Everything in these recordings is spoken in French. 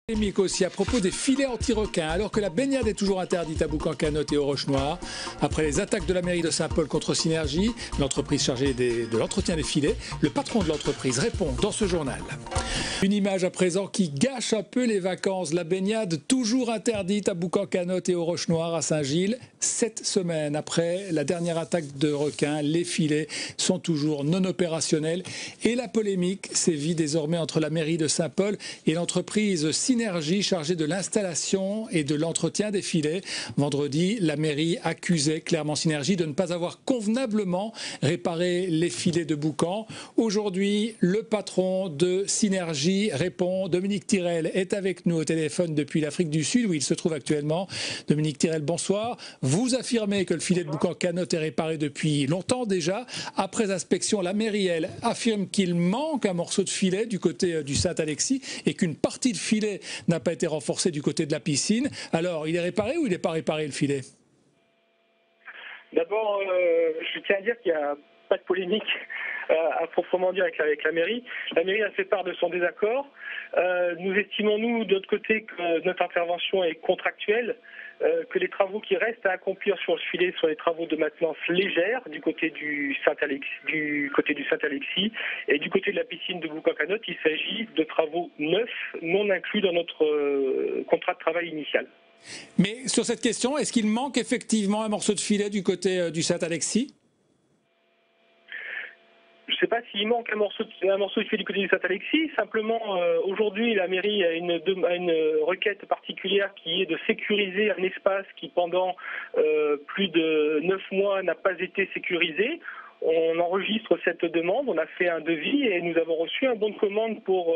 Polémique aussi à propos des filets anti-requins. Alors que la baignade est toujours interdite à Boucan-Canotte et aux Roches-Noires, après les attaques de la mairie de Saint-Paul contre Synergie, l'entreprise chargée de l'entretien des filets, le patron de l'entreprise répond dans ce journal. Une image à présent qui gâche un peu les vacances. La baignade toujours interdite à Boucan-Canotte et aux Roches-Noires à Saint-Gilles. 7 semaines après la dernière attaque de requins, les filets sont toujours non opérationnels. Et la polémique sévit désormais entre la mairie de Saint-Paul et l'entreprise Synergie chargée de l'installation et de l'entretien des filets. Vendredi, la mairie accusait clairement Synergie de ne pas avoir convenablement réparé les filets de Boucan. Aujourd'hui, le patron de Synergie répond. Dominique Tirel est avec nous au téléphone depuis l'Afrique du Sud où il se trouve actuellement. Dominique Tirel, bonsoir. Vous affirmez que le filet de Boucan-Canotte est réparé depuis longtemps déjà. Après inspection, la mairie, elle, affirme qu'il manque un morceau de filet du côté du Saint-Alexis et qu'une partie de filet n'a pas été renforcée du côté de la piscine. Alors, il est réparé ou il n'est pas réparé, le filet? D'abord, je tiens à dire qu'il n'y a pas de polémique à proprement dire avec la mairie. La mairie a fait part de son désaccord. Nous estimons, nous, de notre côté, que notre intervention est contractuelle, que les travaux qui restent à accomplir sur le filet sont des travaux de maintenance légère du côté du Saint-Alexis, et du côté de la piscine de Boucan-Canotte, il s'agit de travaux neufs, non inclus dans notre contrat de travail initial. Mais sur cette question, est-ce qu'il manque effectivement un morceau de filet du côté du Saint-Alexis? Je ne sais pas s'il manque un morceau de filet du côté du Saint-Alexis. Simplement, aujourd'hui, la mairie a une requête particulière qui est de sécuriser un espace qui, pendant plus de 9 mois, n'a pas été sécurisé. On enregistre cette demande, on a fait un devis et nous avons reçu un bon de commande pour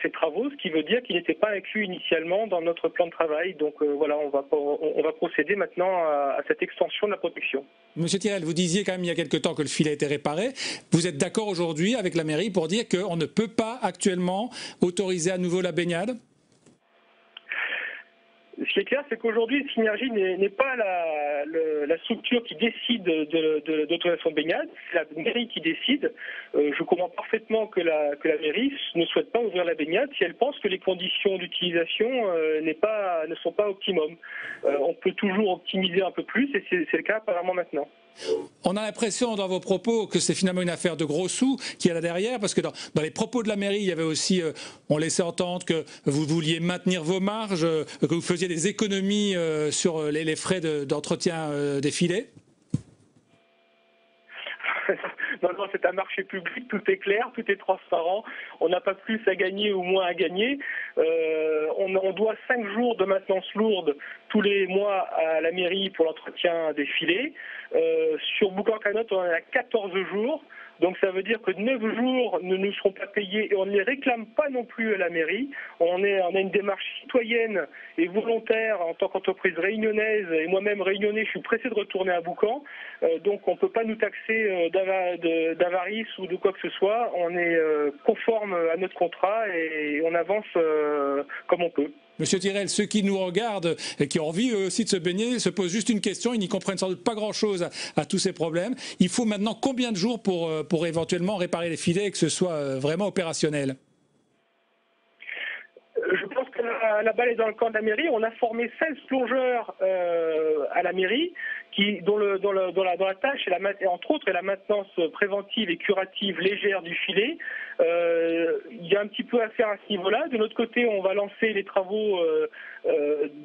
ces travaux, ce qui veut dire qu'il n'était pas inclus initialement dans notre plan de travail. Donc voilà, on va procéder maintenant à cette extension de la protection. Monsieur Tirel, vous disiez quand même il y a quelque temps que le filet était réparé. Vous êtes d'accord aujourd'hui avec la mairie pour dire qu'on ne peut pas actuellement autoriser à nouveau la baignade? Ce qui est clair, c'est qu'aujourd'hui, Synergie n'est pas la structure qui décide de l'autorisation de baignade, c'est la mairie qui décide. Je comprends parfaitement que la mairie ne souhaite pas ouvrir la baignade si elle pense que les conditions d'utilisation ne sont pas optimum. On peut toujours optimiser un peu plus et c'est le cas apparemment maintenant. On a l'impression dans vos propos que c'est finalement une affaire de gros sous qui est là derrière, parce que dans les propos de la mairie, il y avait aussi, on laissait entendre que vous vouliez maintenir vos marges, que vous faisiez des économies sur les frais d'entretien des filets. Non, c'est un marché public, tout est clair, tout est transparent. On n'a pas plus à gagner ou moins à gagner. On doit 5 jours de maintenance lourde tous les mois à la mairie pour l'entretien des filets. Sur Boucan-Canotte, on en a 14 jours. Donc ça veut dire que 9 jours ne nous seront pas payés et on ne les réclame pas non plus à la mairie. On a une démarche citoyenne et volontaire en tant qu'entreprise réunionnaise, et moi-même réunionnais, je suis pressé de retourner à Boucan. Donc on ne peut pas nous taxer d'avarice ou de quoi que ce soit. On est conforme à notre contrat et on avance comme on peut. Monsieur Tirel, ceux qui nous regardent et qui ont envie eux aussi de se baigner se posent juste une question, ils n'y comprennent sans doute pas grand-chose à tous ces problèmes. Il faut maintenant combien de jours pour éventuellement réparer les filets et que ce soit vraiment opérationnel? Je pense que la balle est dans le camp de la mairie. On a formé 16 plongeurs à la mairie dont la tâche est entre autres la maintenance préventive et curative légère du filet. Il y a un petit peu à faire à ce niveau-là. De notre côté, on va lancer les travaux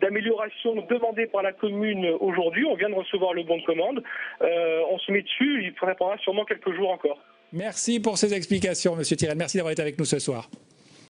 d'amélioration demandés par la commune aujourd'hui. On vient de recevoir le bon de commande. On se met dessus. Il prendra sûrement quelques jours encore. Merci pour ces explications, monsieur Tirel. Merci d'avoir été avec nous ce soir.